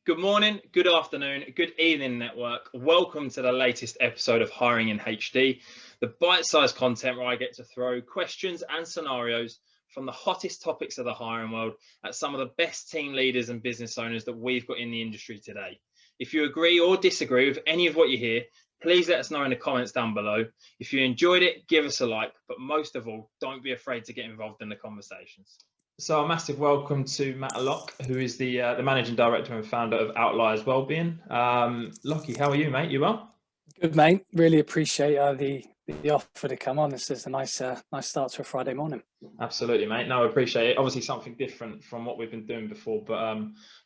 Good morning, good afternoon, good evening, network. Welcome to the latest episode of Hiring in HD, the bite-sized content where I get to throw questions and scenarios from the hottest topics of the hiring world at some of the best team leaders and business owners that we've got in the industry today. If you agree or disagree with any of what you hear, please let us know in the comments down below. If you enjoyed it, give us a like, but most of all, don't be afraid to get involved in the conversations. So a massive welcome to Matt Locke, who is the managing director and founder of Outliers Wellbeing. Lockie, how are you, mate? You well? Good, mate. Really appreciate the offer to come on. This is a nice start to a Friday morning. Absolutely, mate. No, I appreciate it. Obviously, something different from what we've been doing before, but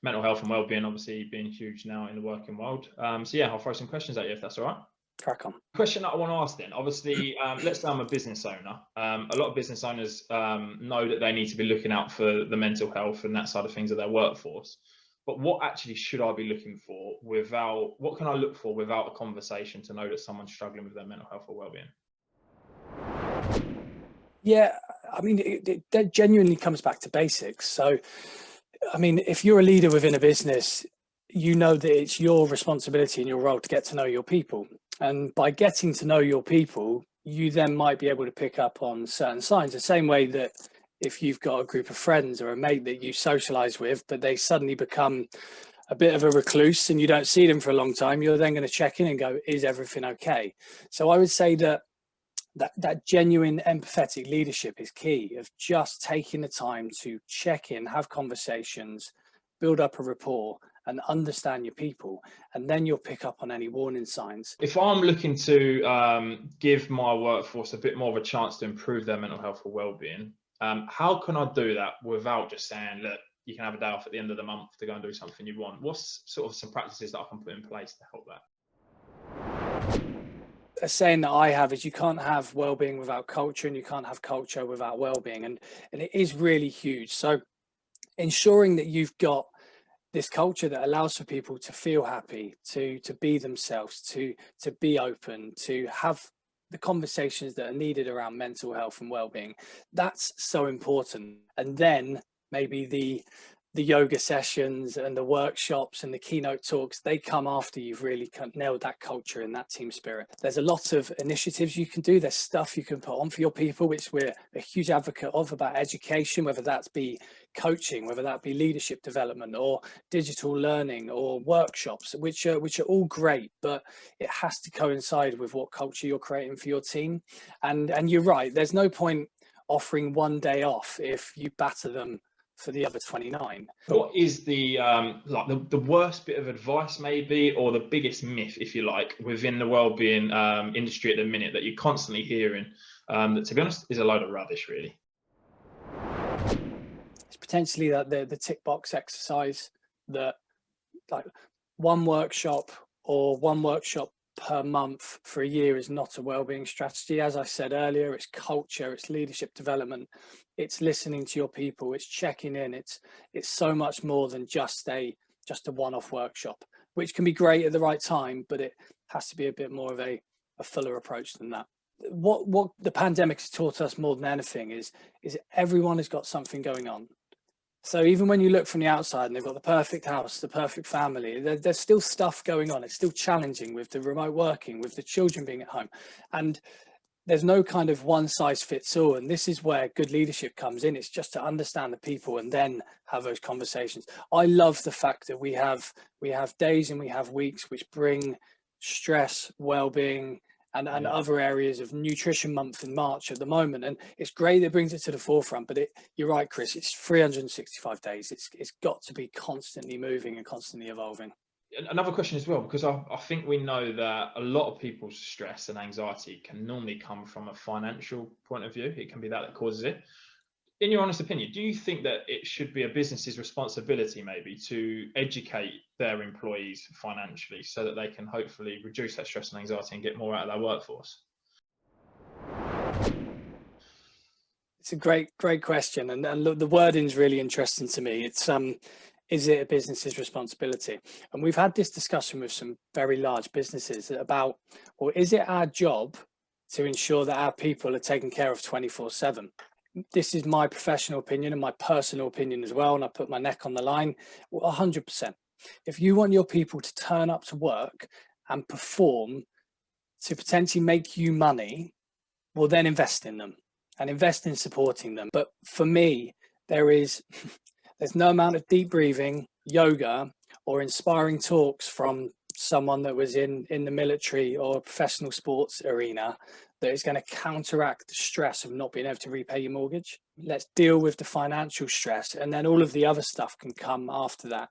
mental health and wellbeing obviously being huge now in the working world. So yeah, I'll throw some questions at you if that's all right. Crack on. Question that I want to ask then, obviously, let's say I'm a business owner. A lot of business owners know that they need to be looking out for the mental health and that side of things of their workforce. But what actually should I be looking for what can I look for without a conversation to know that someone's struggling with their mental health or wellbeing? Yeah, I mean, that genuinely comes back to basics. So, I mean, if you're a leader within a business, you know that it's your responsibility and your role to get to know your people. And by getting to know your people, you then might be able to pick up on certain signs, the same way that if you've got a group of friends or a mate that you socialize with, but they suddenly become a bit of a recluse and you don't see them for a long time, you're then going to check in and go, is everything okay? So I would say that genuine empathetic leadership is key, of just taking the time to check in, have conversations, build up a rapport and understand your people, and then you'll pick up on any warning signs. If I'm looking to give my workforce a bit more of a chance to improve their mental health or wellbeing, how can I do that without just saying, look, you can have a day off at the end of the month to go and do something you want? What's sort of some practices that I can put in place to help that? A saying that I have is you can't have well-being without culture, and you can't have culture without well-being, and it is really huge. So ensuring that you've got this culture that allows for people to feel happy, to be themselves, to be open, to have the conversations that are needed around mental health and well-being, that's so important. And then maybe the yoga sessions and the workshops and the keynote talks, they come after you've really nailed that culture and that team spirit. There's a lot of initiatives you can do. There's stuff you can put on for your people, which we're a huge advocate of, about education, whether that's be coaching, whether that be leadership development or digital learning or workshops, which are all great, but it has to coincide with what culture you're creating for your team. And you're right, there's no point offering one day off if you batter them for the other 29. What is the the worst bit of advice maybe, or the biggest myth, if you like, within the wellbeing industry at the minute that you're constantly hearing, that, to be honest, is a load of rubbish, really? It's potentially that the tick box exercise, that like one workshop per month for a year is not a wellbeing strategy. As I said earlier, it's culture, it's leadership development, it's listening to your people, it's checking in, it's so much more than just a one-off workshop, which can be great at the right time, but it has to be a bit more of a fuller approach than that. What the pandemic has taught us more than anything is everyone has got something going on. So even when you look from the outside and they've got the perfect house, the perfect family, there's still stuff going on. It's still challenging with the remote working, with the children being at home. And there's no kind of one size fits all. And this is where good leadership comes in. It's just to understand the people and then have those conversations. I love the fact that we have days and we have weeks which bring stress, well-being, and other areas of nutrition month in March at the moment. And it's great that it brings it to the forefront, but you're right, Chris, it's 365 days. It's got to be constantly moving and constantly evolving. Another question as well, because I think we know that a lot of people's stress and anxiety can normally come from a financial point of view. It can be that causes it. In your honest opinion, do you think that it should be a business's responsibility maybe to educate their employees financially so that they can hopefully reduce that stress and anxiety and get more out of their workforce? It's a great question. And look, the wording is really interesting to me. It's is it a business's responsibility? And we've had this discussion with some very large businesses about, well, is it our job to ensure that our people are taken care of 24/7? This is my professional opinion and my personal opinion as well, and I put my neck on the line. 100%. If you want your people to turn up to work and perform to potentially make you money, well, then invest in them and invest in supporting them. But for me, there's no amount of deep breathing, yoga, or inspiring talks from someone that was in the military or professional sports arena that is going to counteract the stress of not being able to repay your mortgage. Let's deal with the financial stress, and then all of the other stuff can come after that.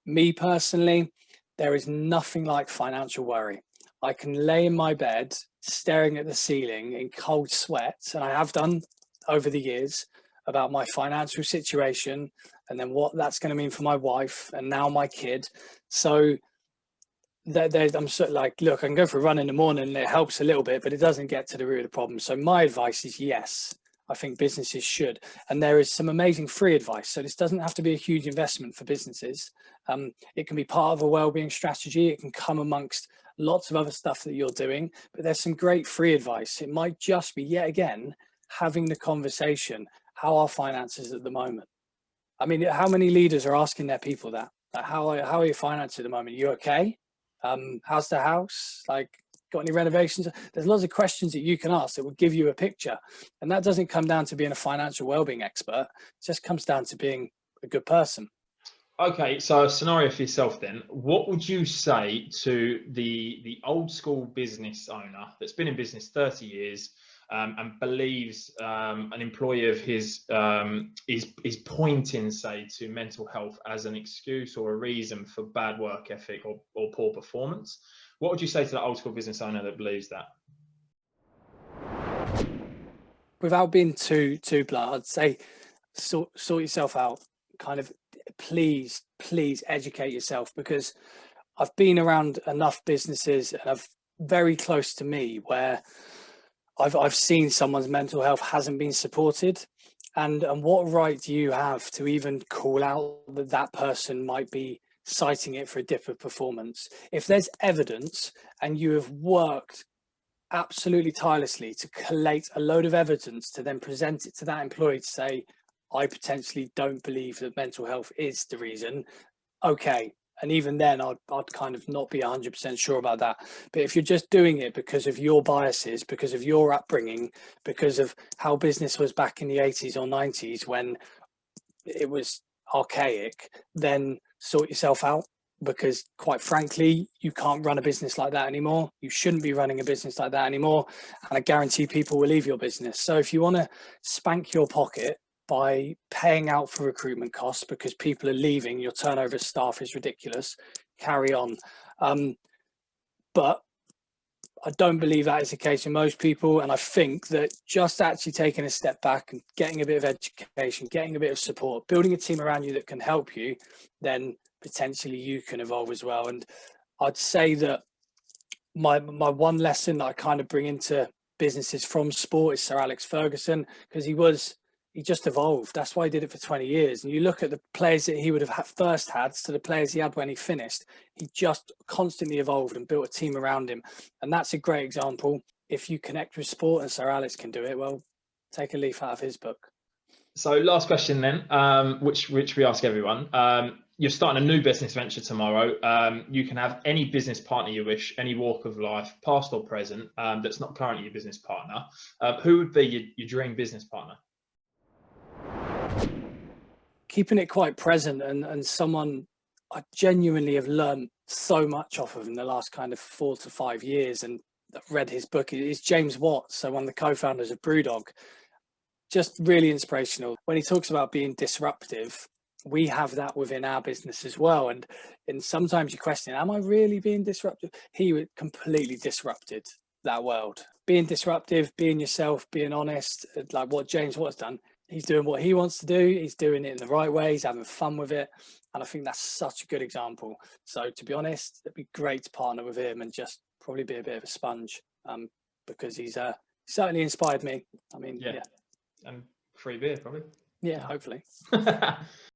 Me personally, there is nothing like financial worry. I can lay in my bed staring at the ceiling in cold sweats, and I have done over the years, about my financial situation and then what that's going to mean for my wife and now my kid. So I'm sort of like, look, I can go for a run in the morning and it helps a little bit, but it doesn't get to the root of the problem. So my advice is yes, I think businesses should. And there is some amazing free advice. So this doesn't have to be a huge investment for businesses. It can be part of a wellbeing strategy. It can come amongst lots of other stuff that you're doing, but there's some great free advice. It might just be, yet again, having the conversation. How are finances at the moment? I mean, how many leaders are asking their people that? Like, how are your finances at the moment? You okay? How's the house? Like, got any renovations? There's lots of questions that you can ask that will give you a picture. And that doesn't come down to being a financial wellbeing expert. It just comes down to being a good person. Okay, so a scenario for yourself then. What would you say to the old school business owner that's been in business 30 years and believes an employee of his is pointing, say, to mental health as an excuse or a reason for bad work ethic or poor performance? What would you say to that old school business owner that believes that? Without being too blunt, I'd say sort yourself out. Kind of, please educate yourself, because I've been around enough businesses and I've very close to me where I've seen someone's mental health hasn't been supported, and what right do you have to even call out that person might be citing it for a dip of performance? If there's evidence and you have worked absolutely tirelessly to collate a load of evidence to then present it to that employee to say, I potentially don't believe that mental health is the reason, okay. And even then, I'd kind of not be 100% sure about that. But if you're just doing it because of your biases, because of your upbringing, because of how business was back in the 80s or 90s when it was archaic, then sort yourself out. Because quite frankly, you can't run a business like that anymore. You shouldn't be running a business like that anymore. And I guarantee people will leave your business. So if you want to spank your pocket by paying out for recruitment costs because people are leaving, your turnover of staff is ridiculous, carry on. But I don't believe that is the case in most people. And I think that just actually taking a step back and getting a bit of education, getting a bit of support, building a team around you that can help you, then potentially you can evolve as well. And I'd say that my one lesson that I kind of bring into businesses from sport is Sir Alex Ferguson, because he just evolved. That's why he did it for 20 years. And you look at the players that he would have first had to the players he had when he finished, he just constantly evolved and built a team around him. And that's a great example. If you connect with sport and Sir Alex can do it, well, take a leaf out of his book. So last question then, which we ask everyone. You're starting a new business venture tomorrow. You can have any business partner you wish, any walk of life, past or present, that's not currently your business partner. Who would be your dream business partner? Keeping it quite present and someone I genuinely have learned so much off of in the last kind of 4 to 5 years, and I've read his book, is James Watts, so one of the co-founders of Brewdog. Just really inspirational. When he talks about being disruptive, we have that within our business as well. And sometimes you question, am I really being disruptive? He completely disrupted that world. Being disruptive, being yourself, being honest, like what James Watts done. He's doing what he wants to do. He's doing it in the right way. He's having fun with it. And I think that's such a good example. So to be honest, it'd be great to partner with him and just probably be a bit of a sponge, because he's certainly inspired me. I mean, yeah. And free beer, probably. Yeah, hopefully.